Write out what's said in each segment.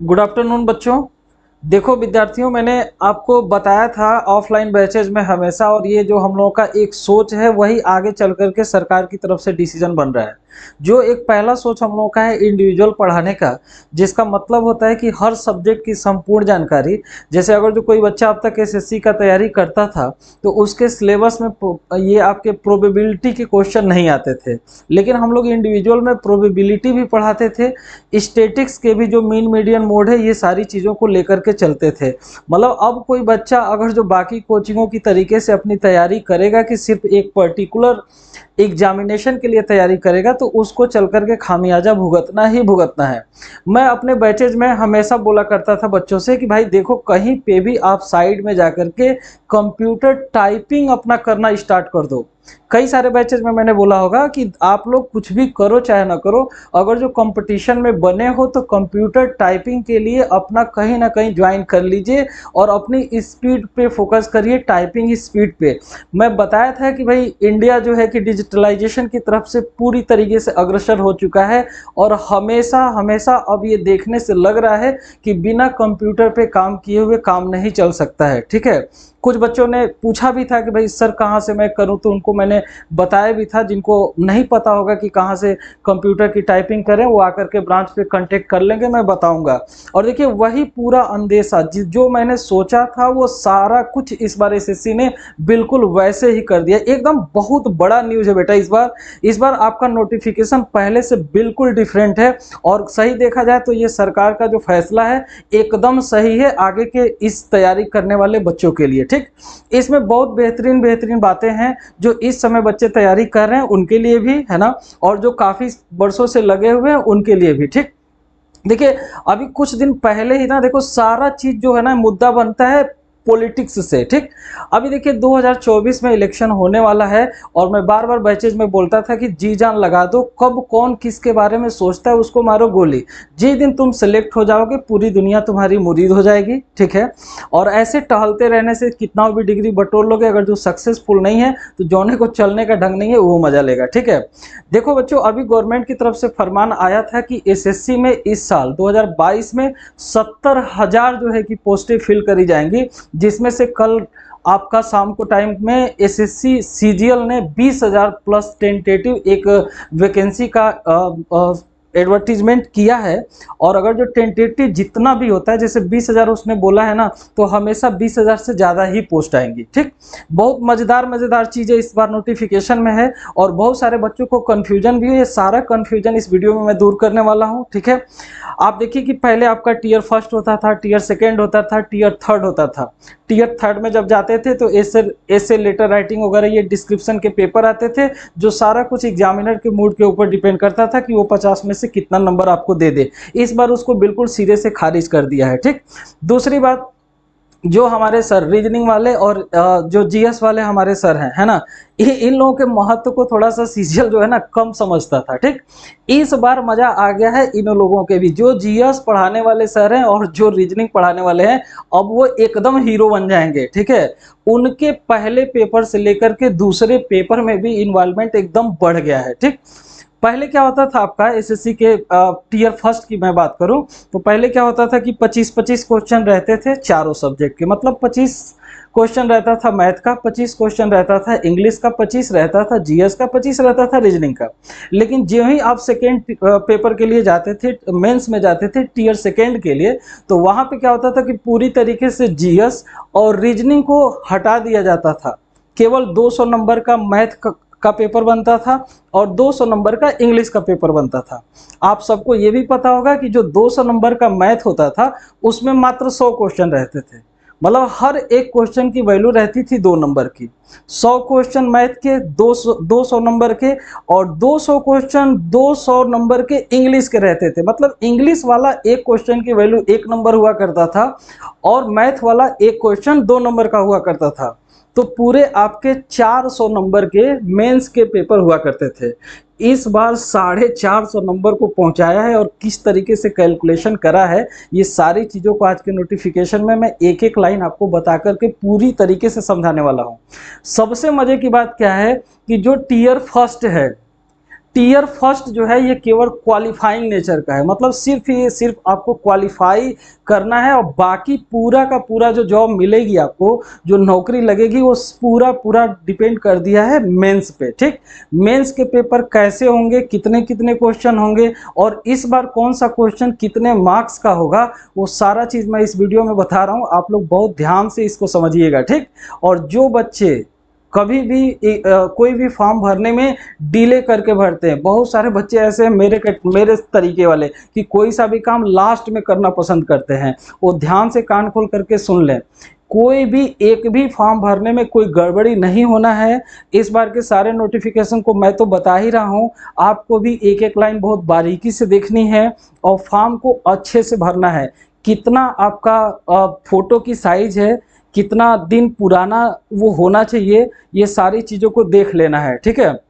Good afternoon बच्चों। देखो विद्यार्थियों, मैंने आपको बताया था ऑफलाइन बैचेज में हमेशा, और ये जो हम लोगों का एक सोच है वही आगे चल करके सरकार की तरफ से डिसीजन बन रहा है। जो एक पहला सोच हम लोगों का है इंडिविजुअल पढ़ाने का, जिसका मतलब होता है कि हर सब्जेक्ट की संपूर्ण जानकारी। जैसे अगर जो कोई बच्चा अब तक एसएससी का तैयारी करता था तो उसके सिलेबस में ये आपके प्रोबेबिलिटी के क्वेश्चन नहीं आते थे, लेकिन हम लोग इंडिविजुअल में प्रोबेबिलिटी भी पढ़ाते थे, स्टेटिक्स के भी जो मीन मीडियन मोड है ये सारी चीज़ों को लेकर के चलते थे। मतलब अब कोई बच्चा अगर जो बाकी कोचिंगों की तरीके से अपनी तैयारी करेगा कि सिर्फ एक पर्टिकुलर एग्जामिनेशन के लिए तैयारी करेगा तो उसको चल करके खामियाजा भुगतना ही भुगतना है। मैं अपने बैचेज में हमेशा बोला करता था बच्चों से कि भाई देखो, कहीं पे भी आप साइड में जाकर के कंप्यूटर टाइपिंग अपना करना स्टार्ट कर दो। कई सारे बैचेज में मैंने बोला होगा कि आप लोग कुछ भी करो चाहे ना करो, अगर जो कंपटीशन में बने हो तो कंप्यूटर टाइपिंग के लिए अपना कहीं ना कहीं ज्वाइन कर लीजिए और अपनी स्पीड पे फोकस करिए, टाइपिंग स्पीड पे। मैं बताया था कि भाई इंडिया जो है कि डिजिटलाइजेशन की तरफ से पूरी तरीके से अग्रसर हो चुका है, और हमेशा हमेशा अब ये देखने से लग रहा है कि बिना कंप्यूटर पे काम किए हुए काम नहीं चल सकता है। ठीक है, कुछ बच्चों ने पूछा भी था कि भाई सर कहाँ से मैं करूँ, तो उनको मैंने बताया भी था। जिनको नहीं पता होगा कि कहाँ से कंप्यूटर की टाइपिंग करें वो आकर के ब्रांच पे कांटेक्ट कर लेंगे, मैं बताऊंगा। और देखिए वही पूरा अंदेशा जो मैंने सोचा था वो सारा कुछ इस बार एसएससी ने बिल्कुल वैसे ही कर दिया। एकदम बहुत बड़ा न्यूज है बेटा इस बार आपका नोटिफिकेशन पहले से बिल्कुल डिफरेंट है, और सही देखा जाए तो ये सरकार का जो फैसला है एकदम सही है आगे के इस तैयारी करने वाले बच्चों के लिए। ठीक, इसमें बहुत बेहतरीन बेहतरीन बातें हैं जो इस समय बच्चे तैयारी कर रहे हैं उनके लिए भी है ना, और जो काफी वर्षों से लगे हुए हैं उनके लिए भी। ठीक, देखिए अभी कुछ दिन पहले ही ना, देखो सारा चीज जो है ना मुद्दा बनता है पॉलिटिक्स से। ठीक, अभी देखिए 2024 में इलेक्शन होने वाला है, और मैं बार बार बैचेज में बोलता था कि जी जान लगा दो, कब कौन किसके बारे में सोचता है उसको मारो गोली। जिस दिन तुम सिलेक्ट हो जाओगे पूरी दुनिया तुम्हारी मुरीद हो जाएगी। ठीक है, और ऐसे टहलते रहने से कितना भी डिग्री बटोर लोगे, अगर जो सक्सेसफुल नहीं है तो जौने को चलने का ढंग नहीं है वो मजा लेगा। ठीक है, देखो बच्चों, अभी गवर्नमेंट की तरफ से फरमान आया था कि एसएससी में इस साल 2022 में 70,000 जो है कि पोस्टें फिल करी जाएंगी, जिसमें से कल आपका शाम को टाइम में एसएससी सीजीएल ने 20,000 प्लस टेंटेटिव एक वैकेंसी का एडवर्टीजमेंट किया है। और अगर जो टेंटेटिव जितना भी होता है, जैसे 20,000 उसने बोला है ना, तो हमेशा 20,000 से ज़्यादा ही पोस्ट आएंगी। ठीक, बहुत मज़ेदार मज़ेदार चीज़ें इस बार नोटिफिकेशन में है, और बहुत सारे बच्चों को कन्फ्यूजन भी है। ये सारा कन्फ्यूजन इस वीडियो में मैं दूर करने वाला हूँ। ठीक है, आप देखिए कि पहले आपका टीयर फर्स्ट होता था, टीयर सेकेंड होता था, टीयर थर्ड होता था। टीयर थर्ड में जब जाते थे तो ऐसे लेटर राइटिंग वगैरह ये डिस्क्रिप्शन के पेपर आते थे, जो सारा कुछ एग्जामिनर के मूड के ऊपर डिपेंड करता था कि वो 50 में से कितना नंबर आपको दे दे। इस बार उसको बिल्कुल सिरे से खारिज कर दिया है। ठीक, दूसरी बात, जो हमारे सर रीजनिंग वाले और जो जीएस वाले हमारे सर हैं, है ना, इन लोगों के महत्व को थोड़ा सा सीजीएल जो है ना कम समझता था। ठीक, इस बार मजा आ गया है इन लोगों के भी, जो जीएस पढ़ाने वाले सर हैं और जो रीजनिंग पढ़ाने वाले हैं, अब वो एकदम हीरो बन जाएंगे। ठीक है, उनके पहले पेपर से लेकर के दूसरे पेपर में भी इन्वॉल्वमेंट एकदम बढ़ गया है। ठीक, पहले क्या होता था आपका एसएससी के टीयर फर्स्ट की मैं बात करूं तो पहले क्या होता था कि 25-25 क्वेश्चन रहते थे चारों सब्जेक्ट के, मतलब 25 क्वेश्चन रहता था मैथ का, 25 क्वेश्चन रहता था इंग्लिश का, 25 रहता था जीएस का, 25 रहता था रीजनिंग का। लेकिन जो ही आप सेकेंड पेपर के लिए जाते थे, मेंस में जाते थे टीयर सेकेंड के लिए, तो वहां पे क्या होता था कि पूरी तरीके से जीएस और रीजनिंग को हटा दिया जाता था। केवल 200 नंबर का मैथ का पेपर बनता था और 200 नंबर का इंग्लिश का पेपर बनता था। आप सबको ये भी पता होगा कि जो 200 नंबर का मैथ होता था उसमें मात्र 100 क्वेश्चन रहते थे, मतलब हर एक क्वेश्चन की वैल्यू रहती थी 2 नंबर की। 100 क्वेश्चन मैथ के, 200 नंबर के, और 200 क्वेश्चन 200 नंबर के इंग्लिश के रहते थे। मतलब इंग्लिश वाला एक क्वेश्चन की वैल्यू 1 नंबर हुआ करता था, और मैथ वाला एक क्वेश्चन 2 नंबर का हुआ करता था। तो पूरे आपके 400 नंबर के मेंस के पेपर हुआ करते थे। इस बार 450 नंबर को पहुंचाया है, और किस तरीके से कैलकुलेशन करा है ये सारी चीज़ों को आज के नोटिफिकेशन में मैं एक एक लाइन आपको बता करके पूरी तरीके से समझाने वाला हूं। सबसे मजे की बात क्या है कि जो टीयर फर्स्ट है, टीयर फर्स्ट जो है ये केवल क्वालिफाइंग नेचर का है, मतलब सिर्फ आपको क्वालिफाई करना है और बाकी पूरा का पूरा जो जॉब मिलेगी आपको, जो नौकरी लगेगी, वो पूरा पूरा डिपेंड कर दिया है मेंस पे। ठीक, मेंस के पेपर कैसे होंगे, कितने कितने क्वेश्चन होंगे और इस बार कौन सा क्वेश्चन कितने मार्क्स का होगा, वो सारा चीज़ मैं इस वीडियो में बता रहा हूँ। आप लोग बहुत ध्यान से इसको समझिएगा। ठीक, और जो बच्चे कभी भी कोई भी फॉर्म भरने में डिले करके भरते हैं, बहुत सारे बच्चे ऐसे हैं मेरे तरीके वाले कि कोई सा भी काम लास्ट में करना पसंद करते हैं, वो ध्यान से कान खोल करके सुन लें। कोई भी एक भी फॉर्म भरने में कोई गड़बड़ी नहीं होना है। इस बार के सारे नोटिफिकेशन को मैं तो बता ही रहा हूँ, आपको भी एक एक लाइन बहुत बारीकी से देखनी है और फॉर्म को अच्छे से भरना है। कितना आपका फोटो की साइज है, कितना दिन पुराना वो होना चाहिए, ये सारी चीज़ों को देख लेना है। ठीक है,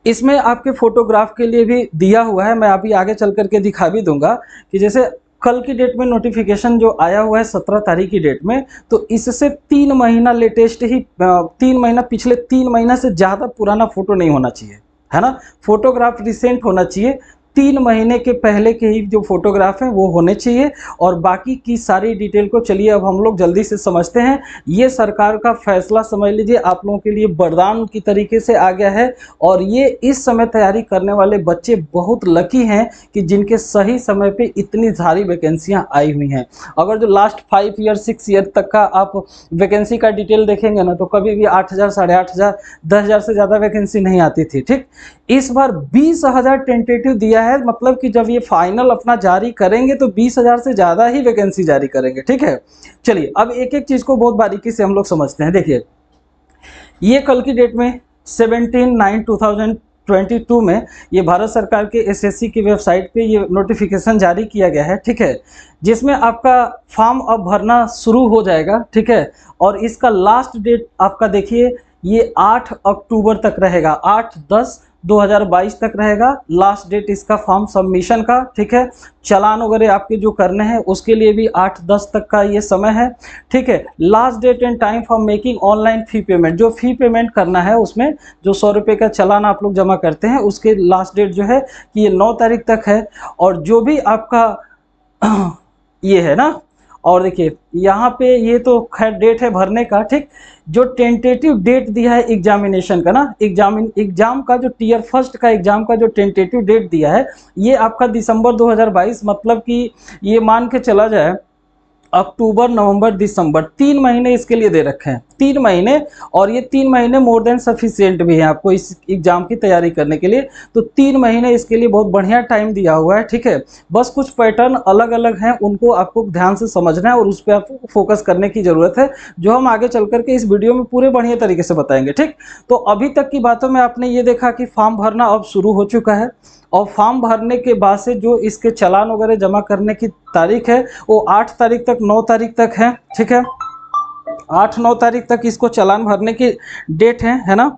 इसमें आपके फोटोग्राफ के लिए भी दिया हुआ है, मैं अभी आगे चल करके दिखा भी दूंगा कि जैसे कल की डेट में नोटिफिकेशन जो आया हुआ है 17 तारीख की डेट में, तो इससे 3 महीना लेटेस्ट ही 3 महीना पिछले 3 महीना से ज़्यादा पुराना फोटो नहीं होना चाहिए, है ना। फोटोग्राफ रिसेंट होना चाहिए, 3 महीने के पहले के ही जो फोटोग्राफ हैं वो होने चाहिए। और बाकी की सारी डिटेल को चलिए अब हम लोग जल्दी से समझते हैं। ये सरकार का फैसला समझ लीजिए आप लोगों के लिए वरदान की तरीके से आ गया है और ये इस समय तैयारी करने वाले बच्चे बहुत लकी हैं कि जिनके सही समय पे इतनी सारी वैकेंसियां आई हुई हैं। अगर जो लास्ट 5 ईयर 6 ईयर तक का आप वैकेंसी का डिटेल देखेंगे ना, तो कभी भी 8,000 8,500 10,000 से ज़्यादा वैकेंसी नहीं आती थी। ठीक, इस बार 20,000 टेंटेटिव दिया है, मतलब कि जब ये फाइनल अपना जारी करेंगे तो 20,000 से ज़्यादा ही वैकेंसी जारी करेंगे। ठीक है, चलिए अब एक एक चीज़ को बहुत बारीकी से हम लोग समझते हैं। देखिए, ये कल की डेट में 17/9/2022 में ये भारत सरकार के एसएससी की वेबसाइट पे ये नोटिफिकेशन जारी किया गया है। ठीक है, जिसमें आपका फॉर्म अब भरना शुरू हो जाएगा। ठीक है, और इसका लास्ट डेट आपका देखिए ये 8 अक्टूबर तक रहेगा, 8/10/2022 तक रहेगा लास्ट डेट इसका फॉर्म सबमिशन का। ठीक है, चालान वगैरह आपके जो करने हैं उसके लिए भी 8/10 तक का ये समय है। ठीक है, last date and time for making online fee payment, जो फी पेमेंट करना है उसमें जो 100 रुपये का चालान आप लोग जमा करते हैं उसके लास्ट डेट जो है कि ये 9 तारीख तक है। और जो भी आपका ये है ना, और देखिए यहाँ पे ये तो खैर डेट है भरने का। ठीक, जो टेंटेटिव डेट दिया है एग्जामिनेशन का ना, एग्जाम का जो टीयर फर्स्ट का एग्जाम का जो टेंटेटिव डेट दिया है ये आपका दिसंबर 2022, मतलब कि ये मान के चला जाए अक्टूबर नवंबर दिसंबर 3 महीने इसके लिए दे रखे हैं, 3 महीने। और ये 3 महीने मोर देन सफिशिएंट भी हैं आपको इस एग्जाम की तैयारी करने के लिए, तो 3 महीने इसके लिए बहुत बढ़िया टाइम दिया हुआ है। ठीक है, बस कुछ पैटर्न अलग अलग हैं, उनको आपको ध्यान से समझना है और उस पर आपको फोकस करने की ज़रूरत है, जो हम आगे चल करके इस वीडियो में पूरे बढ़िया तरीके से बताएंगे। ठीक, तो अभी तक की बातों में आपने ये देखा कि फॉर्म भरना अब शुरू हो चुका है और फॉर्म भरने के बाद से जो इसके चालान वगैरह जमा करने की तारीख है वो 8 तारीख तक 9 तारीख तक है। ठीक है, 8-9 तारीख तक इसको चालान भरने की डेट है ना।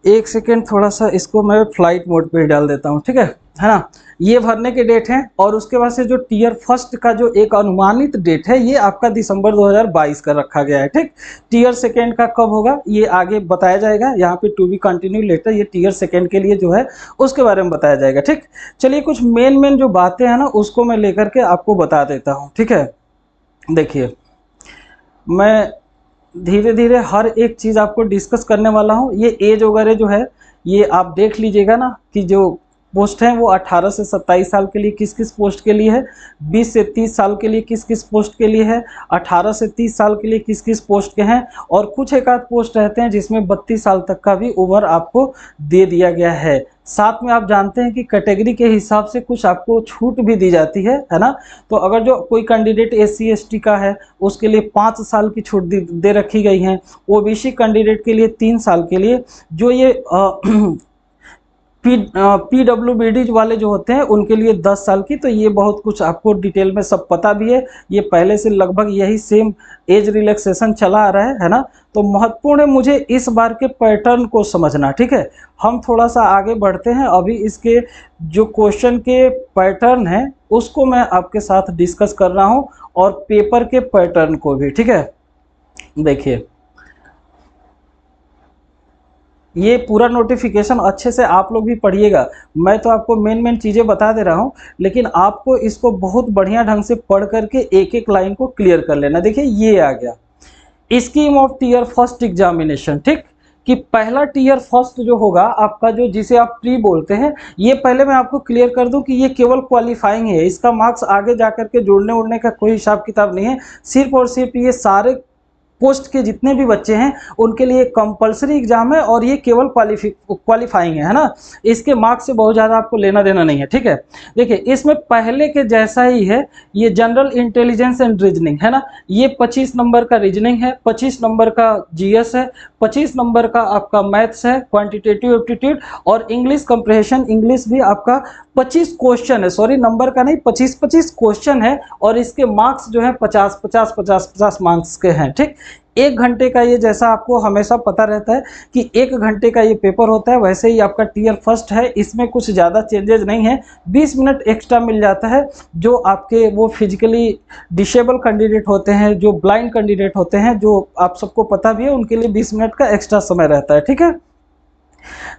एक सेकेंड, थोड़ा सा इसको मैं फ्लाइट मोड पे ही डाल देता हूँ। ठीक है ना, ये भरने के डेट हैं। और उसके बाद से जो टीयर फर्स्ट का जो एक अनुमानित डेट है ये आपका दिसंबर 2022 का रखा गया है। ठीक, टीयर सेकेंड का कब होगा ये आगे बताया जाएगा, यहाँ पे टू बी कंटिन्यू लेटर, ये टीयर सेकेंड के लिए जो है उसके बारे में बताया जाएगा। ठीक, चलिए कुछ मेन जो बातें हैं ना उसको मैं लेकर के आपको बता देता हूँ। ठीक है, देखिए मैं धीरे धीरे हर एक चीज़ आपको डिस्कस करने वाला हूँ। ये एज वगैरह जो है ये आप देख लीजिएगा ना कि जो पोस्ट हैं वो 18 से 27 साल के लिए किस किस पोस्ट के लिए है, 20 से 30 साल के लिए किस किस पोस्ट के लिए है, 18 से 30 साल के लिए किस किस पोस्ट के हैं, और कुछ एक आध पोस्ट रहते हैं जिसमें 32 साल तक का भी उम्र आपको दे दिया गया है। साथ में आप जानते हैं कि कैटेगरी के हिसाब से कुछ आपको छूट भी दी जाती है ना। तो अगर जो कोई कैंडिडेट SC ST का है उसके लिए 5 साल की छूट दे रखी गई है, OBC कैंडिडेट के लिए 3 साल के लिए, जो ये PWBD वाले जो होते हैं उनके लिए 10 साल की। तो ये बहुत कुछ आपको डिटेल में सब पता भी है, ये पहले से लगभग यही सेम एज रिलैक्सेशन चला आ रहा है ना। तो महत्वपूर्ण है मुझे इस बार के पैटर्न को समझना। ठीक है, हम थोड़ा सा आगे बढ़ते हैं, अभी इसके जो क्वेश्चन के पैटर्न है उसको मैं आपके साथ डिस्कस कर रहा हूँ और पेपर के पैटर्न को भी। ठीक है, देखिए ये पूरा नोटिफिकेशन अच्छे से आप लोग भी पढ़िएगा। मैं तो आपको मेन मेन चीज़ें बता दे रहा हूँ, लेकिन आपको इसको बहुत बढ़िया ढंग से पढ़ करके एक एक लाइन को क्लियर कर लेना। देखिए ये आ गया scheme of tier first examination, ठीक, कि पहला टीयर फर्स्ट जो होगा आपका, जो जिसे आप प्री बोलते हैं, ये पहले मैं आपको क्लियर कर दूं कि ये केवल क्वालिफाइंग है, इसका मार्क्स आगे जाकर के जोड़ने उड़ने का कोई हिसाब किताब नहीं है। सिर्फ और सिर्फ ये सारे पोस्ट के जितने भी बच्चे हैं उनके लिए कंपलसरी एग्जाम है, और ये केवल क्वालिफाइंग है ना, इसके मार्क्स से बहुत ज़्यादा आपको लेना देना नहीं है, ठीक है। देखिए इसमें पहले के जैसा ही है, ये जनरल इंटेलिजेंस एंड रीजनिंग है ना, ये 25 नंबर का रीजनिंग है, 25 नंबर का जीएस है, 25 नंबर का आपका मैथ्स है, क्वांटिटेटिव एप्टीट्यूड, और इंग्लिश कंप्रहेंशन इंग्लिश भी आपका 25 क्वेश्चन है, सॉरी नंबर का नहीं, 25 क्वेश्चन है, और इसके मार्क्स जो है 50 मार्क्स के हैं, ठीक। 1 घंटे का ये, जैसा आपको हमेशा पता रहता है कि 1 घंटे का ये पेपर होता है, वैसे ही आपका टीयर फर्स्ट है, इसमें कुछ ज़्यादा चेंजेस नहीं है। 20 मिनट एक्स्ट्रा मिल जाता है, जो आपके वो फिजिकली डिसेबल कैंडिडेट होते हैं, जो ब्लाइंड कैंडिडेट होते हैं, जो आप सबको पता भी है, उनके लिए 20 मिनट का एक्स्ट्रा समय रहता है, ठीक है।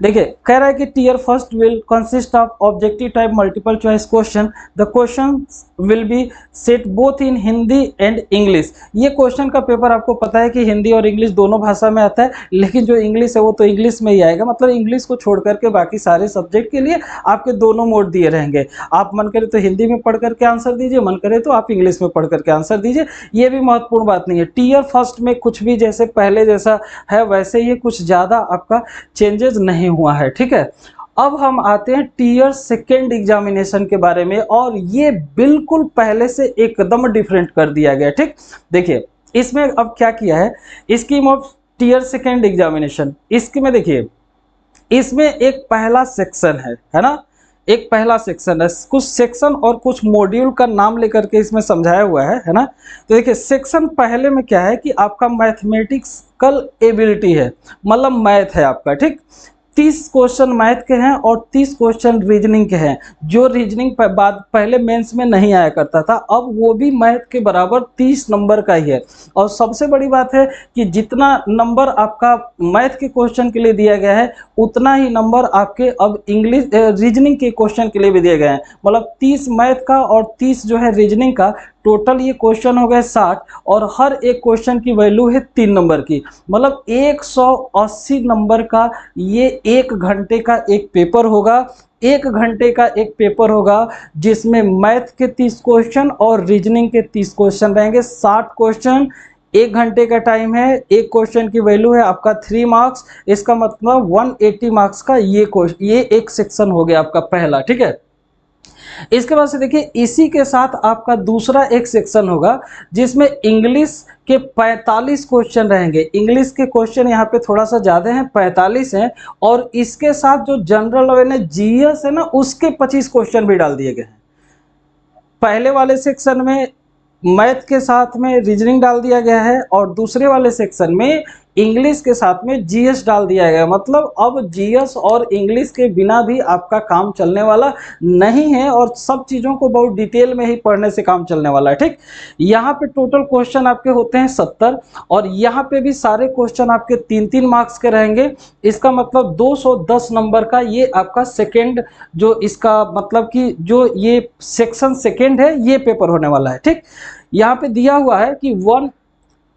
देखिए कह रहा है कि tier first will consist of objective type multiple choice question, the question will be set both in Hindi and English. ये क्वेश्चन का पेपर आपको पता है कि हिंदी और इंग्लिश दोनों भाषा में आता है, लेकिन जो इंग्लिश है वो तो इंग्लिश में ही आएगा, मतलब इंग्लिश को छोड़ करके बाकी सारे सब्जेक्ट के लिए आपके दोनों मोड दिए रहेंगे। आप मन करे तो हिंदी में पढ़ करके आंसर दीजिए, मन करे तो आप इंग्लिश में पढ़ करके आंसर दीजिए, ये भी महत्वपूर्ण बात नहीं है। टीयर फर्स्ट में कुछ भी जैसे पहले जैसा है वैसे ही, कुछ ज़्यादा आपका चेंजेस नहीं हुआ है, ठीक है। अब हम आते हैं टीयर सेकेंड एग्जामिनेशन के बारे में, और ये बिल्कुल पहले से एकदम डिफरेंट कर दिया गया, ठीक। देखिए इसमें अब क्या किया है, scheme of tier second examination, इसके में देखिए इसमें एक पहला सेक्शन है ना, एक पहला सेक्शन है, कुछ सेक्शन और कुछ मॉड्यूल का नाम लेकर के इसमें समझाया हुआ है ना। तो देखिए सेक्शन पहले में क्या है कि आपका मैथमेटिकल एबिलिटी है, मतलब मैथ है आपका, ठीक। 30 क्वेश्चन मैथ के हैं और 30 क्वेश्चन रीजनिंग के हैं, जो रीजनिंग बाद पहले मेंस में नहीं आया करता था, अब वो भी मैथ के बराबर 30 नंबर का ही है। और सबसे बड़ी बात है कि जितना नंबर आपका मैथ के क्वेश्चन के लिए दिया गया है, उतना ही नंबर आपके अब इंग्लिश रीजनिंग के क्वेश्चन के लिए भी दिए गए हैं, मतलब 30 मैथ का और 30 जो है रीजनिंग का, टोटल ये क्वेश्चन हो गए 60, और हर एक क्वेश्चन की वैल्यू है 3 नंबर की, मतलब 180 नंबर का ये 1 घंटे का एक पेपर होगा। 1 घंटे का एक पेपर होगा जिसमें मैथ के 30 क्वेश्चन और रीजनिंग के 30 क्वेश्चन रहेंगे, 60 क्वेश्चन, 1 घंटे का टाइम है, एक क्वेश्चन की वैल्यू है आपका 3 मार्क्स, इसका मतलब 180 मार्क्स का ये एक सेक्शन हो गया आपका पहला, ठीक है। इसके बाद से देखिए इसी के साथ आपका दूसरा एक सेक्शन होगा जिसमें इंग्लिश के 45 क्वेश्चन रहेंगे। इंग्लिश के क्वेश्चन यहाँ पे थोड़ा सा ज़्यादा हैं, 45 हैं, और इसके साथ जो जनरल अवेयरनेस जीएस है ना, उसके 25 क्वेश्चन भी डाल दिए गए हैं। पहले वाले सेक्शन में मैथ के साथ में रीजनिंग डाल दिया गया है, और दूसरे वाले सेक्शन में इंग्लिश के साथ में जीएस डाल दिया गया, मतलब अब जीएस और इंग्लिश के बिना भी आपका काम चलने वाला नहीं है, और सब चीज़ों को बहुत डिटेल में ही पढ़ने से काम चलने वाला है, ठीक। यहाँ पे टोटल क्वेश्चन आपके होते हैं 70, और यहाँ पे भी सारे क्वेश्चन आपके 3-3 मार्क्स के रहेंगे। इसका मतलब 210 नंबर का ये आपका सेकेंड, जो इसका मतलब कि जो ये सेक्शन सेकेंड है, ये पेपर होने वाला है, ठीक। यहाँ पे दिया हुआ है कि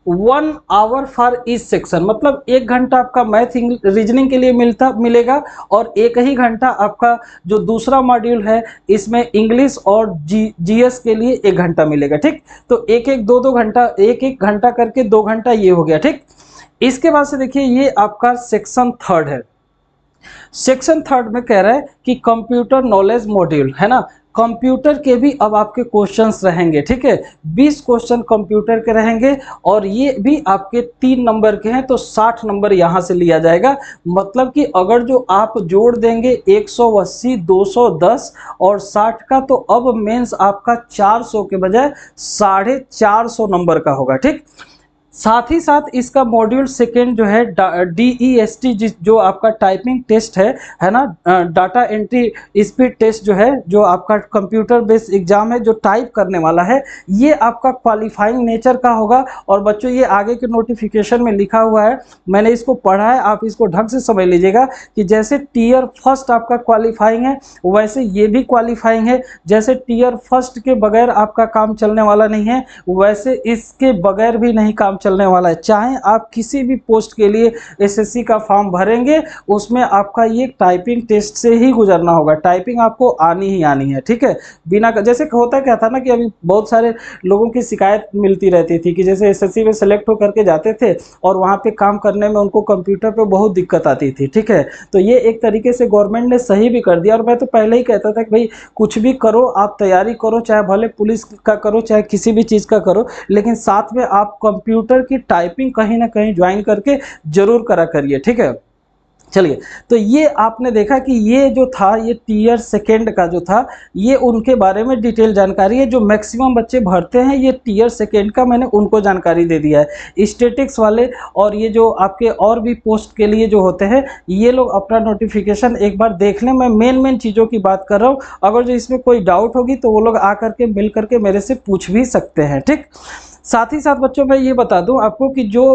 1 आवर फॉर इस सेक्शन, मतलब 1 घंटा आपका मैथ रीजनिंग के लिए मिलेगा, और 1 ही घंटा आपका जो दूसरा मॉड्यूल है इसमें इंग्लिश और जीएस के लिए 1 घंटा मिलेगा, ठीक। तो दो घंटा, एक घंटा करके 2 घंटा ये हो गया, ठीक। इसके बाद से देखिए ये आपका सेक्शन थर्ड है। सेक्शन थर्ड में कह रहा है कि कंप्यूटर नॉलेज मॉड्यूल है ना, कंप्यूटर के भी अब आपके क्वेश्चंस रहेंगे, ठीक है। 20 क्वेश्चन कंप्यूटर के रहेंगे, और ये भी आपके 3 नंबर के हैं, तो 60 नंबर यहाँ से लिया जाएगा। मतलब कि अगर जो आप जोड़ देंगे 180, 210 और 60 का, तो अब मेंस आपका 400 के बजाय 450 नंबर का होगा, ठीक। साथ ही साथ इसका मॉड्यूल सेकेंड जो है DEST जो आपका टाइपिंग टेस्ट है ना, डाटा एंट्री स्पीड टेस्ट जो है, जो आपका कंप्यूटर बेस्ड एग्जाम है जो टाइप करने वाला है, ये आपका क्वालिफाइंग नेचर का होगा। और बच्चों ये आगे के नोटिफिकेशन में लिखा हुआ है, मैंने इसको पढ़ा है, आप इसको ढंग से समझ लीजिएगा कि जैसे टीयर फर्स्ट आपका क्वालिफाइंग है वैसे ये भी क्वालिफाइंग है। जैसे टीयर फर्स्ट के बगैर आपका काम चलने वाला नहीं है, वैसे इसके बगैर भी नहीं काम चलने वाला है। चाहे आप किसी भी पोस्ट के लिए एसएससी का फॉर्म भरेंगे, उसमें आपका ये टाइपिंग टेस्ट से ही गुजरना होगा, टाइपिंग आपको आनी ही आनी है, ठीक है। बिना जैसे होता क्या था ना कि अभी बहुत सारे लोगों की शिकायत मिलती रहती थी कि जैसे एसएससी में सेलेक्ट होकर के जाते थे और वहाँ पे काम करने में उनको कंप्यूटर पे बहुत दिक्कत आती थी, ठीक है। तो ये एक तरीके से गवर्नमेंट ने सही भी कर दिया। और मैं तो पहले ही कहता था कि भाई कुछ भी करो, आप तैयारी करो, चाहे भले पुलिस का करो चाहे किसी भी चीज़ का करो, लेकिन साथ में आप कंप्यूटर की टाइपिंग कहीं ना कहीं ज्वाइन करके जरूर करा करिए, ठीक है। चलिए, तो ये आपने देखा कि ये जो था ये टीयर सेकेंड का जो था ये उनके बारे में डिटेल जानकारी है। जो मैक्सिमम बच्चे भरते हैं ये टीयर सेकेंड का मैंने उनको जानकारी दे दिया है। स्टैटिक्स वाले और ये जो आपके और भी पोस्ट के लिए जो होते हैं ये लोग अपना नोटिफिकेशन एक बार देख लें। मैं मेन चीज़ों की बात कर रहा हूँ, अगर जो इसमें कोई डाउट होगी तो वो लोग आ करके मिल करके मेरे से पूछ भी सकते हैं, ठीक। साथ ही साथ बच्चों मैं ये बता दूं आपको कि जो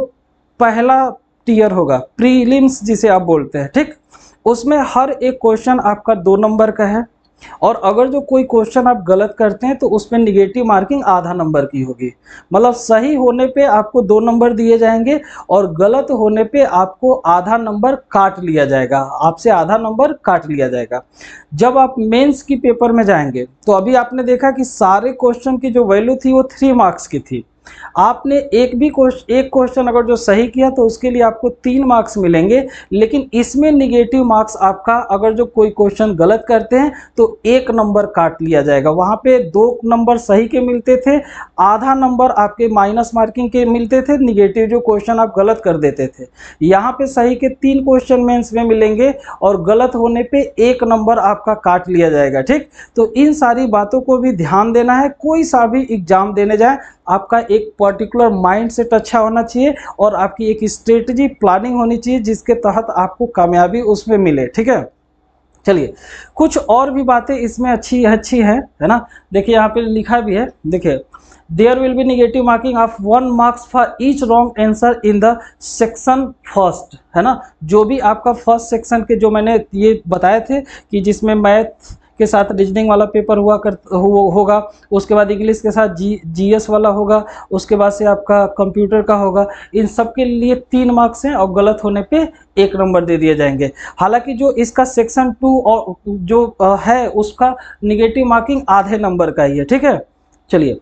पहला टीयर होगा प्रीलिम्स जिसे आप बोलते हैं, ठीक, उसमें हर एक क्वेश्चन आपका 2 नंबर का है। और अगर जो कोई क्वेश्चन आप गलत करते हैं तो उसमें निगेटिव मार्किंग आधा नंबर की होगी। मतलब सही होने पे आपको 2 नंबर दिए जाएंगे और गलत होने पे आपको आधा नंबर काट लिया जाएगा, आपसे आधा नंबर काट लिया जाएगा। जब आप मेंस की पेपर में जाएंगे तो अभी आपने देखा कि सारे क्वेश्चन की जो वैल्यू थी वो 3 मार्क्स की थी। आपने एक क्वेश्चन अगर जो सही किया तो उसके लिए आपको 3 मार्क्स मिलेंगे, लेकिन इसमें निगेटिव मार्क्स आपका अगर जो कोई क्वेश्चन गलत करते हैं तो 1 नंबर काट लिया जाएगा। वहां पे 2 नंबर सही के मिलते थे, आधा नंबर आपके माइनस मार्किंग के मिलते थे, निगेटिव जो क्वेश्चन आप गलत कर देते थे। यहाँ पे सही के 3 क्वेश्चन मेंस में मिलेंगे और गलत होने पे 1 नंबर आपका काट लिया जाएगा, ठीक। तो इन सारी बातों को भी ध्यान देना है। कोई सा भी एग्जाम देने जाए आपका एक पर्टिकुलर माइंड सेट अच्छा होना चाहिए और आपकी एक स्ट्रेटजी प्लानिंग होनी चाहिए जिसके तहत आपको कामयाबी उसमें मिले, ठीक है। चलिए, कुछ और भी बातें इसमें अच्छी है ना। देखिए यहाँ पे लिखा भी है, देखिए there will be negative marking of 1 marks for each wrong answer in the section first, है ना। जो भी आपका फर्स्ट सेक्शन के जो मैंने ये बताए थे कि जिसमें मैथ के साथ रीजनिंग वाला पेपर होगा, उसके बाद इंग्लिश के साथ जीएस वाला होगा, उसके बाद से आपका कंप्यूटर का होगा। इन सब के लिए 3 मार्क्स हैं और गलत होने पे 1 नंबर दे दिए जाएंगे। हालांकि जो इसका सेक्शन 2 और जो है उसका निगेटिव मार्किंग आधे नंबर का ही है, ठीक है। चलिए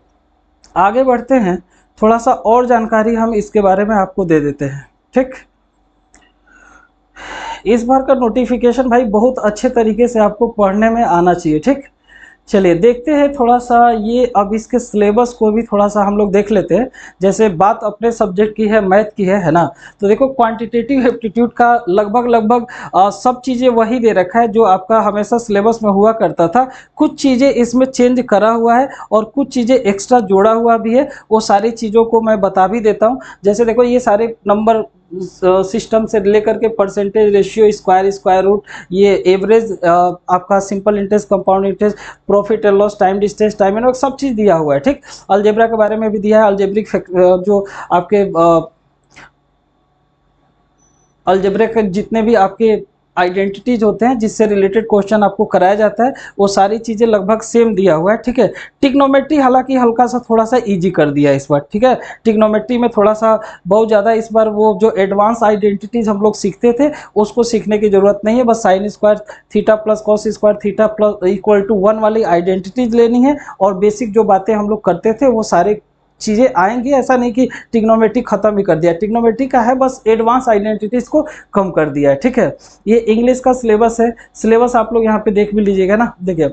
आगे बढ़ते हैं, थोड़ा सा और जानकारी हम इसके बारे में आपको दे देते हैं, ठीक। इस बार का नोटिफिकेशन भाई बहुत अच्छे तरीके से आपको पढ़ने में आना चाहिए, ठीक। चलिए देखते हैं थोड़ा सा ये, अब इसके सिलेबस को भी थोड़ा सा हम लोग देख लेते हैं। जैसे बात अपने सब्जेक्ट की है, मैथ की है ना। तो देखो क्वांटिटेटिव एप्टीट्यूड का लगभग सब चीज़ें वही दे रखा है जो आपका हमेशा सिलेबस में हुआ करता था। कुछ चीज़ें इसमें चेंज करा हुआ है और कुछ चीज़ें एक्स्ट्रा जोड़ा हुआ भी है, वो सारी चीज़ों को मैं बता भी देता हूँ। जैसे देखो ये सारे नंबर सिस्टम से लेकर के परसेंटेज, रेशियो, स्क्वायर रूट, ये एवरेज, आपका simple interest, compound interest, profit and loss, time distance, time and सब चीज़ दिया हुआ है, ठीक। अलजेब्रा के बारे में भी दिया है, अलजेब्रिक जो आपके अलजेब्रा के जितने भी आपके आइडेंटिटीज होते हैं जिससे रिलेटेड क्वेश्चन आपको कराया जाता है वो सारी चीज़ें लगभग सेम दिया हुआ है, ठीक है। टिग्नोमेट्री हालांकि हल्का सा थोड़ा सा इजी कर दिया है इस बार, ठीक है। टिग्नोमेट्री में थोड़ा सा बहुत ज़्यादा इस बार वो जो एडवांस आइडेंटिटीज हम लोग सीखते थे उसको सीखने की ज़रूरत नहीं है। बस sine square theta plus cos square theta plus equal to 1 वाली आइडेंटिटीज लेनी है और बेसिक जो बातें हम लोग करते थे वो सारे चीज़ें आएंगी। ऐसा नहीं कि टिग्नोमेट्री खत्म ही कर दिया, टिग्नोमेट्री का है बस एडवांस आइडेंटिटीज को कम कर दिया है, ठीक है। ये इंग्लिश का सिलेबस है, सिलेबस आप लोग यहाँ पे देख भी लीजिएगा ना। देखिए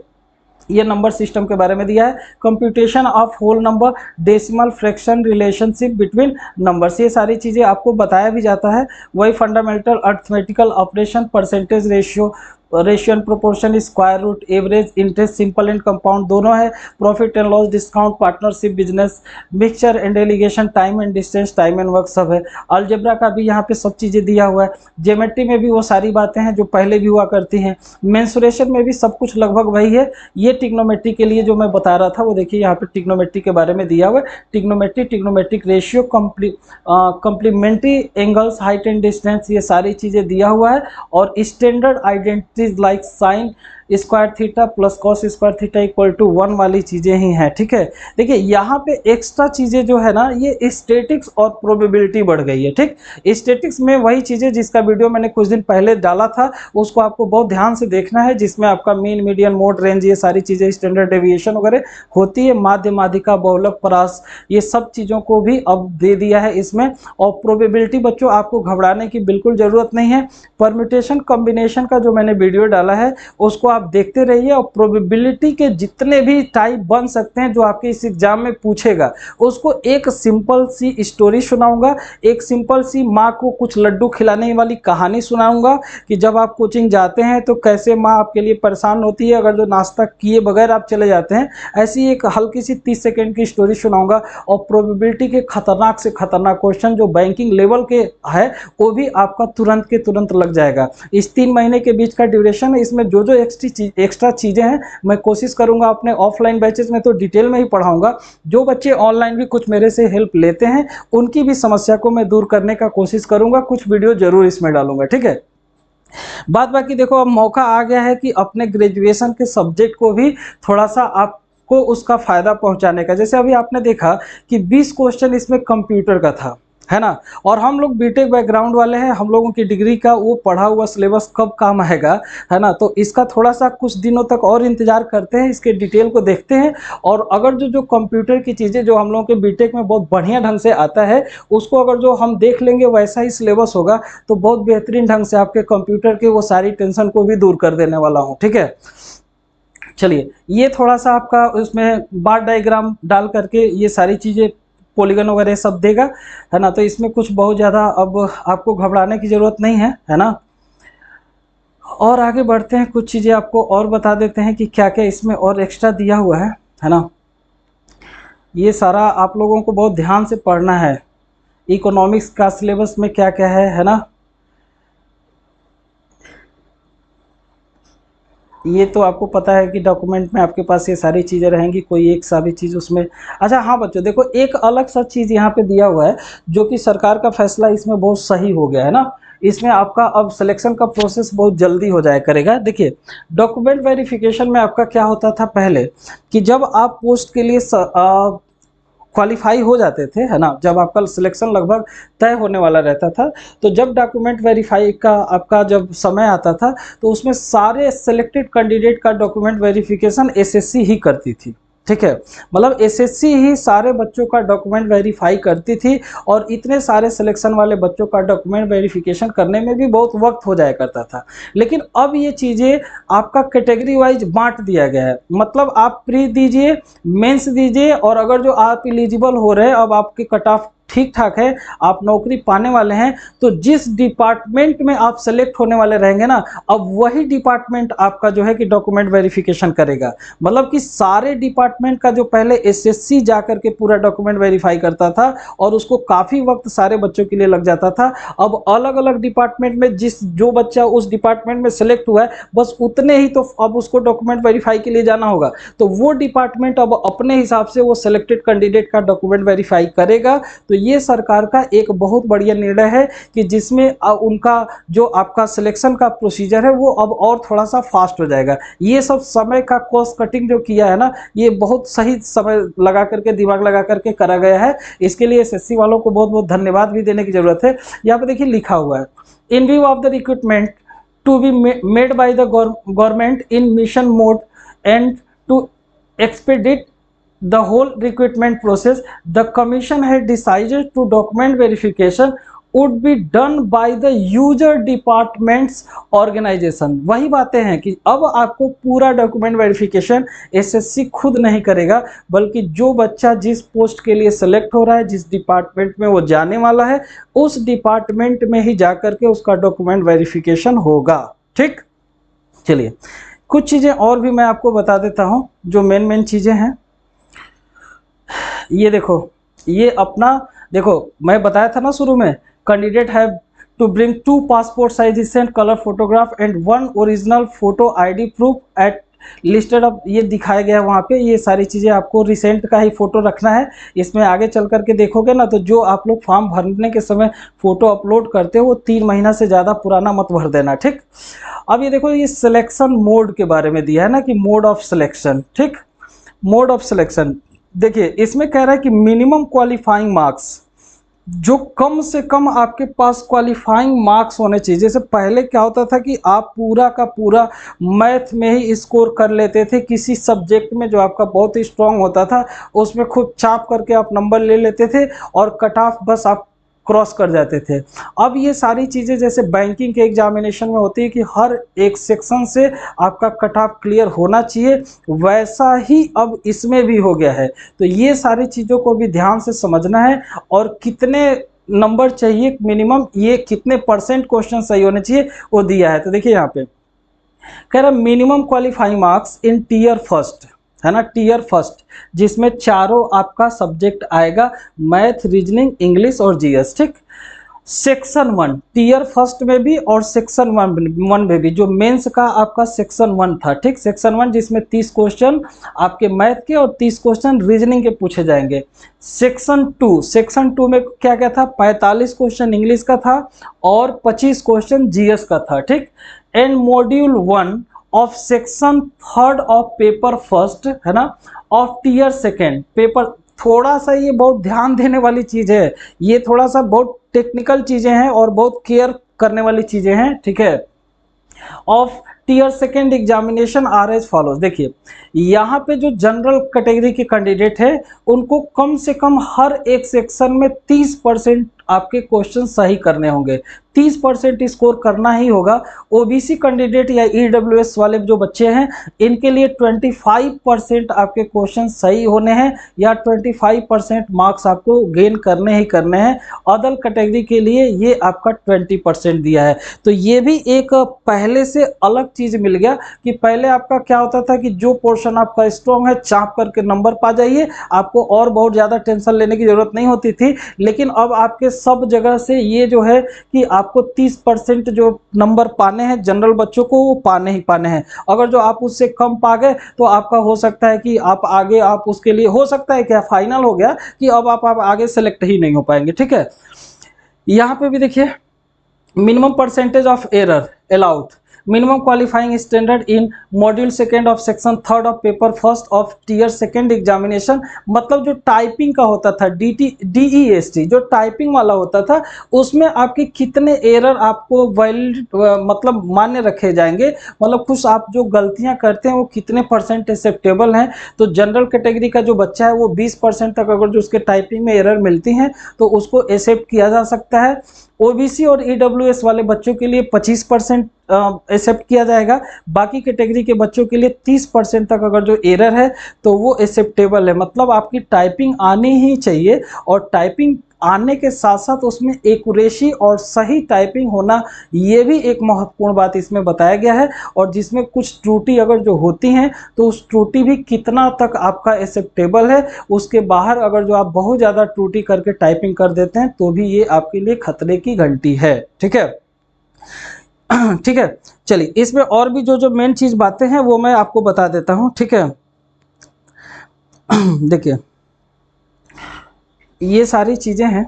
ये नंबर सिस्टम के बारे में दिया है, computation of whole number, decimal, fraction, relationship between numbers, ये सारी चीज़ें आपको बताया भी जाता है। वही fundamental arithmetical operation, percentage, ratio, ratio and proportion, square root, average, interest, simple and compound दोनों है, profit and loss, discount, partnership, business, mixture and delegation, time and distance, time and work सब है। अलजेब्रा का भी यहाँ पे सब चीज़ें दिया हुआ है। ज्योमेट्री में भी वो सारी बातें हैं जो पहले भी हुआ करती हैं। मेंसुरेशन में भी सब कुछ लगभग वही है। ये ट्रिग्नोमेट्री के लिए जो मैं बता रहा था वो देखिए यहाँ पे ट्रिग्नोमेट्री के बारे में दिया हुआ है। Trigonometry, trigonometric ratio, complementary angles, height and distance, ये सारी चीज़ें दिया हुआ है। और standard identities like sine square theta plus cos square theta equal to 1 वाली चीज़ें ही हैं। ठीक है, देखिए यहाँ पे एक्स्ट्रा चीज़ें जो है ना, ये स्टैटिक्स और प्रोबेबिलिटी बढ़ गई है। ठीक, स्टैटिक्स में वही चीज़ें जिसका वीडियो मैंने कुछ दिन पहले डाला था, उसको आपको बहुत ध्यान से देखना है, जिसमें आपका मीन, मीडियन, मोड, रेंज, ये सारी चीज़ें, स्टैंडर्ड डेविएशन वगैरह होती है, माध्य, माध्यिका, बहुलक, परास, ये सब चीज़ों को भी अब दे दिया है इसमें। और प्रोबेबिलिटी बच्चों आपको घबराने की बिल्कुल ज़रूरत नहीं है। परम्यूटेशन कॉम्बिनेशन का जो मैंने वीडियो डाला है उसको आप देखते रहिए, और प्रोबेबिलिटी के जितने भी टाइप बन सकते हैं जो आपके इस एग्जाम में पूछेगा, उसको एक सिंपल सी स्टोरी सुनाऊंगा, एक सिंपल सी माँ को कुछ लड्डू खिलाने वाली कहानी सुनाऊंगा कि जब आप कोचिंग जाते हैं तो कैसे माँ आपके लिए परेशान होती है अगर जो नाश्ता किए बगैर आप चले जाते हैं। ऐसी एक हल्की सी 30 सेकेंड की स्टोरी सुनाऊंगा। और प्रोबेबिलिटी के खतरनाक से खतरनाक क्वेश्चन जो बैंकिंग लेवल के है वो भी आपका तुरंत के तुरंत लग जाएगा। इस 3 महीने के बीच का ड्यूरेशन है, इसमें जो जो एक्स्ट्रा चीज़ें हैं मैं कोशिश करूंगा अपने ऑफलाइन बैचेस में तो डिटेल में ही पढ़ाऊंगा। जो बच्चे ऑनलाइन भी कुछ मेरे से हेल्प लेते हैं उनकी भी समस्या को मैं दूर करने का कोशिश करूंगा, कुछ वीडियो जरूर इसमें डालूंगा। ठीक है, बात बाकी देखो अब मौका आ गया है कि अपने ग्रेजुएशन के सब्जेक्ट को भी थोड़ा सा आपको उसका फायदा पहुंचाने का। जैसे अभी आपने देखा कि 20 क्वेश्चन इसमें कंप्यूटर का था, है ना, और हम लोग बीटेक बैकग्राउंड वाले हैं, हम लोगों की डिग्री का वो पढ़ा हुआ सिलेबस कब काम आएगा, है ना। तो इसका थोड़ा सा कुछ दिनों तक और इंतजार करते हैं, इसके डिटेल को देखते हैं। और अगर जो जो कंप्यूटर की चीज़ें जो हम लोगों के बीटेक में बहुत बढ़िया ढंग से आता है उसको अगर जो हम देख लेंगे वैसा ही सिलेबस होगा तो बहुत बेहतरीन ढंग से आपके कंप्यूटर के वो सारी टेंशन को भी दूर कर देने वाला हूँ। ठीक है, चलिए ये थोड़ा सा आपका उसमें बार डायग्राम डाल करके ये सारी चीज़ें पॉलीगन वगैरह सब देगा, है ना। तो इसमें कुछ बहुत ज़्यादा अब आपको घबराने की ज़रूरत नहीं है ना। और आगे बढ़ते हैं, कुछ चीज़ें आपको और बता देते हैं कि क्या क्या इसमें और एक्स्ट्रा दिया हुआ है ना। ये सारा आप लोगों को बहुत ध्यान से पढ़ना है। इकोनॉमिक्स का सिलेबस में क्या क्या है ना। ये तो आपको पता है कि डॉक्यूमेंट में आपके पास ये सारी चीज़ें रहेंगी, कोई एक सा भी चीज़ उसमें। अच्छा हाँ बच्चों देखो, एक अलग सा चीज़ यहाँ पे दिया हुआ है जो कि सरकार का फैसला इसमें बहुत सही हो गया है ना। इसमें आपका अब सिलेक्शन का प्रोसेस बहुत जल्दी हो जाया करेगा। देखिए डॉक्यूमेंट वेरिफिकेशन में आपका क्या होता था पहले कि जब आप पोस्ट के लिए क्वालिफाई हो जाते थे, है ना, जब आपका सिलेक्शन लगभग तय होने वाला रहता था, तो जब डॉक्यूमेंट वेरीफाई का आपका जब समय आता था तो उसमें सारे सिलेक्टेड कैंडिडेट का डॉक्यूमेंट वेरिफिकेशन एसएससी ही करती थी। ठीक है, मतलब एसएससी ही सारे बच्चों का डॉक्यूमेंट वेरीफाई करती थी, और इतने सारे सिलेक्शन वाले बच्चों का डॉक्यूमेंट वेरिफिकेशन करने में भी बहुत वक्त हो जाया करता था। लेकिन अब ये चीज़ें आपका कैटेगरी वाइज बांट दिया गया है, मतलब आप प्री दीजिए, मेंस दीजिए, और अगर जो आप एलिजिबल हो रहे हैं, अब आपके कट ऑफ ठीक ठाक है, आप नौकरी पाने वाले हैं, तो जिस डिपार्टमेंट में आप सेलेक्ट होने वाले रहेंगे ना, अब वही डिपार्टमेंट आपका जो है कि डॉक्यूमेंट वेरिफिकेशन करेगा। मतलब कि सारे डिपार्टमेंट का जो पहले एसएससी जाकर के पूरा डॉक्यूमेंट वेरीफाई करता था और उसको काफ़ी वक्त सारे बच्चों के लिए लग जाता था, अब अलग अलग डिपार्टमेंट में जो बच्चा उस डिपार्टमेंट में सेलेक्ट हुआ है बस उतने ही तो अब उसको डॉक्यूमेंट वेरीफाई के लिए जाना होगा, तो वो डिपार्टमेंट अब अपने हिसाब से वो सेलेक्टेड कैंडिडेट का डॉक्यूमेंट वेरीफाई करेगा। तो ये सरकार का एक बहुत बढ़िया निर्णय है कि जिसमें उनका जो आपका सिलेक्शन का प्रोसीजर है वो अब और थोड़ा सा फास्ट हो जाएगा। ये सब समय का कॉस्ट कटिंग जो किया है ना, ये बहुत सही समय लगा करके, दिमाग लगा करके करा गया है। इसके लिए एसएससी वालों को बहुत बहुत धन्यवाद भी देने की जरूरत है। यहाँ पे देखिए लिखा हुआ है, in view of the recruitment to be made by the government in mission mode and to expedite the whole recruitment process, the commission had decided to document verification would be done by the user departments organization। वही बातें हैं कि अब आपको पूरा document verification SSC खुद नहीं करेगा, बल्कि जो बच्चा जिस पोस्ट के लिए सेलेक्ट हो रहा है, जिस डिपार्टमेंट में वो जाने वाला है, उस डिपार्टमेंट में ही जाकर के उसका डॉक्यूमेंट वेरिफिकेशन होगा। ठीक, चलिए कुछ चीज़ें और भी मैं आपको बता देता हूँ जो मेन चीज़ें हैं। ये देखो, ये अपना देखो, मैं बताया था ना शुरू में, candidate have to bring 2 passport size recent colour photograph and 1 original photo ID proof at listed up, ये दिखाया गया है वहाँ पे। ये सारी चीज़ें आपको रिसेंट का ही फोटो रखना है। इसमें आगे चल करके देखोगे ना, तो जो आप लोग फॉर्म भरने के समय फोटो अपलोड करते हो वो 3 महीना से ज़्यादा पुराना मत भर देना, ठीक। अब ये देखो, ये सिलेक्शन मोड के बारे में दिया है ना कि मोड ऑफ सिलेक्शन, ठीक। मोड ऑफ सिलेक्शन देखिए, इसमें कह रहा है कि मिनिमम क्वालिफाइंग मार्क्स, जो कम से कम आपके पास क्वालिफाइंग मार्क्स होने चाहिए। जैसे पहले क्या होता था कि आप पूरा का पूरा मैथ में ही स्कोर कर लेते थे, किसी सब्जेक्ट में जो आपका बहुत ही स्ट्रांग होता था उसमें खूब चाप करके आप नंबर ले लेते थे और कट ऑफ बस आप क्रॉस कर जाते थे। अब ये सारी चीज़ें जैसे बैंकिंग के एग्जामिनेशन में होती है कि हर एक सेक्शन से आपका कट ऑफ क्लियर होना चाहिए, वैसा ही अब इसमें भी हो गया है। तो ये सारी चीज़ों को भी ध्यान से समझना है, और कितने नंबर चाहिए मिनिमम, ये कितने परसेंट क्वेश्चन सही होने चाहिए वो दिया है। तो देखिए यहाँ पे कह रहा minimum qualifying marks in tier first, है ना, टीयर फर्स्ट, जिसमें चारों आपका सब्जेक्ट आएगा, मैथ, रीजनिंग, इंग्लिश और जीएस, ठीक। सेक्शन 1 टीयर फर्स्ट में भी और सेक्शन 1 में भी, जो मेंस का आपका सेक्शन 1 था, ठीक, सेक्शन 1 जिसमें 30 क्वेश्चन आपके मैथ के और 30 क्वेश्चन रीजनिंग के पूछे जाएंगे। सेक्शन 2 में क्या क्या था, 45 क्वेश्चन इंग्लिश का था और 25 क्वेश्चन जीएस का था, ठीक। And module 1 of section 3 of paper first, है ना, ऑफ टीयर सेकेंड पेपर, थोड़ा सा ये बहुत ध्यान देने वाली चीज़ है, ये थोड़ा सा बहुत टेक्निकल चीज़ें हैं और बहुत केयर करने वाली चीज़ें हैं, ठीक है। Of tier second examination are as follows. देखिए यहाँ पे जो जनरल कैटेगरी के कैंडिडेट है उनको कम से कम हर एक सेक्शन में 30% आपके क्वेश्चन सही करने होंगे, 30% स्कोर करना ही होगा। ओबीसी कैंडिडेट या ईडब्ल्यूएस वाले जो बच्चे हैं इनके लिए 25% आपके क्वेश्चन सही होने हैं या 25% मार्क्स आपको गेन करने ही करने हैं। अदर कैटेगरी के लिए ये आपका 20% दिया है। तो ये भी एक पहले से अलग चीज़ मिल गया कि पहले आपका क्या होता था कि जो पोर्शन आपका स्ट्रॉन्ग है चाप करके नंबर पा जाइए, आपको और बहुत ज़्यादा टेंशन लेने की ज़रूरत नहीं होती थी। लेकिन अब आपके सब जगह से ये जो है कि आपको 30% जो नंबर पाने हैं जनरल बच्चों को, वो पाने ही पाने हैं। अगर जो आप उससे कम पा गए तो आपका हो सकता है कि आप आगे, आप उसके लिए हो सकता है क्या फाइनल हो गया कि अब आप आगे सेलेक्ट ही नहीं हो पाएंगे, ठीक है। यहाँ पे भी देखिए minimum percentage of error allowed, minimum qualifying standard in module second of section 3 of paper first of tier second examination. मतलब जो टाइपिंग का होता था DEST, जो टाइपिंग वाला होता था उसमें आपके कितने एरर आपको वैलिड मतलब मान्य रखे जाएंगे, मतलब कुछ आप जो गलतियां करते हैं वो कितने परसेंट एक्सेप्टेबल हैं। तो जनरल कैटेगरी का जो बच्चा है वो 20% तक अगर जो उसके टाइपिंग में एरर मिलती हैं तो उसको एक्सेप्ट किया जा सकता है। ओबीसी और ईडब्ल्यूएस वाले बच्चों के लिए 25% एक्सेप्ट किया जाएगा। बाकी कैटेगरी के बच्चों के लिए 30% तक अगर जो एरर है तो वो एक्सेप्टेबल है। मतलब आपकी टाइपिंग आनी ही चाहिए, और टाइपिंग आने के साथ साथ उसमें एक्यूरेसी और सही टाइपिंग होना, ये भी एक महत्वपूर्ण बात इसमें बताया गया है। और जिसमें कुछ त्रुटि अगर जो होती हैं तो उस त्रुटि भी कितना तक आपका एक्सेप्टेबल है, उसके बाहर अगर जो आप बहुत ज़्यादा त्रुटि करके टाइपिंग कर देते हैं तो भी ये आपके लिए खतरे की घंटी है, ठीक है। ठीक है, चलिए इसमें और भी जो जो मेन चीज़ बातें हैं वो मैं आपको बता देता हूँ, ठीक है। देखिए ये सारी चीज़ें हैं,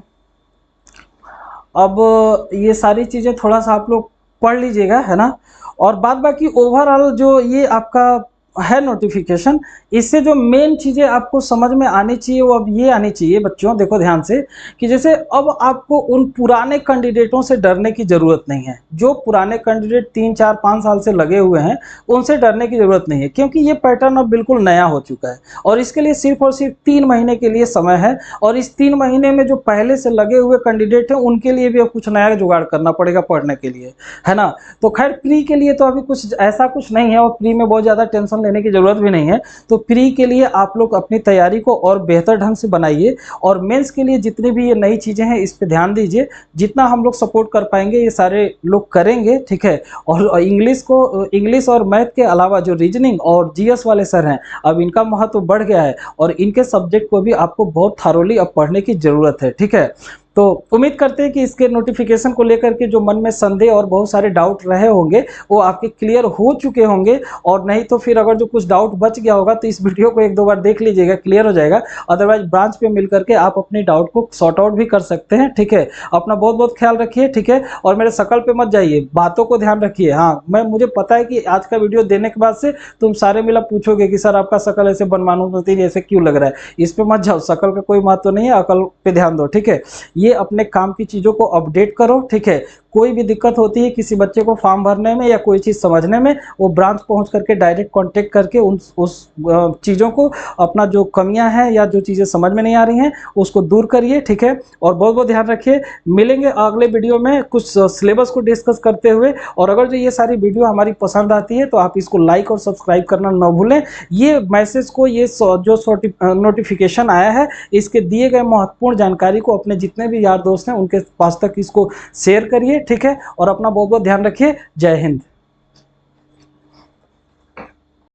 अब ये सारी चीज़ें थोड़ा सा आप लोग पढ़ लीजिएगा, है ना। और बाद बाकी ओवरऑल जो ये आपका है नोटिफिकेशन, इससे जो मेन चीज़ें आपको समझ में आनी चाहिए वो अब ये आनी चाहिए बच्चों, देखो ध्यान से, कि जैसे अब आपको उन पुराने कैंडिडेटों से डरने की ज़रूरत नहीं है। जो पुराने कैंडिडेट 3, 4, 5 साल से लगे हुए हैं उनसे डरने की ज़रूरत नहीं है, क्योंकि ये पैटर्न अब बिल्कुल नया हो चुका है और इसके लिए सिर्फ और सिर्फ 3 महीने के लिए समय है। और इस 3 महीने में जो पहले से लगे हुए कैंडिडेट हैं उनके लिए भी अब कुछ नया जुगाड़ करना पड़ेगा पढ़ने के लिए, है ना। तो खैर प्री के लिए तो अभी कुछ ऐसा कुछ नहीं है और प्री में बहुत ज़्यादा टेंशन लेने की ज़रूरत भी नहीं है। तो प्री के लिए आप लोग अपनी तैयारी को और बेहतर ढंग से बनाइए, और मेंस के लिए जितनी भी ये नई चीज़ें हैं इस पे ध्यान दीजिए। जितना हम लोग सपोर्ट कर पाएँगे ये सारे लोग करेंगे, ठीक है? और इंग्लिश और मैथ के अलावा जो रीजनिंग और जीएस वाले सर हैं, अब इनका महत्व बढ़ गया है, और इनके सब्जेक्ट को भी आपको बहुत थॉरोली अब पढ़ने की ज़रूरत है, ठीक है? तो उम्मीद करते हैं कि इसके नोटिफिकेशन को लेकर के जो मन में संदेह और बहुत सारे डाउट रहे होंगे वो आपके क्लियर हो चुके होंगे, और नहीं तो फिर अगर जो कुछ डाउट बच गया होगा तो इस वीडियो को एक दो बार देख लीजिएगा, क्लियर हो जाएगा। अदरवाइज ब्रांच पे मिल करके आप अपने डाउट को सॉर्ट आउट भी कर सकते हैं, ठीक है? अपना बहुत बहुत ख्याल रखिए, ठीक है? और मेरे शकल पे मत जाइए, बातों को ध्यान रखिए। हाँ, मुझे पता है कि आज का वीडियो देने के बाद से तुम सारे मिला पूछोगे कि सर आपका शकल ऐसे बनमानुमती ऐसे क्यों लग रहा है। इस पे मत जाओ, शकल का कोई महत्व नहीं है, अकल पे ध्यान दो, ठीक है? ये अपने काम की चीज़ों को अपडेट करो, ठीक है? कोई भी दिक्कत होती है किसी बच्चे को फॉर्म भरने में या कोई चीज़ समझने में, वो ब्रांच पहुंच करके डायरेक्ट कांटेक्ट करके उस चीज़ों को, अपना जो कमियां हैं या जो चीज़ें समझ में नहीं आ रही हैं उसको दूर करिए, ठीक है? और बहुत बहुत ध्यान रखिए। मिलेंगे अगले वीडियो में कुछ सिलेबस को डिस्कस करते हुए, और अगर जो ये सारी वीडियो हमारी पसंद आती है तो आप इसको लाइक और सब्सक्राइब करना न भूलें। ये मैसेज को, ये जो नोटिफिकेशन आया है, इसके दिए गए महत्वपूर्ण जानकारी को अपने जितने भी यार दोस्त हैं उनके पास तक इसको शेयर करिए, ठीक है? और अपना बहुत बहुत ध्यान रखिए। जय हिंद।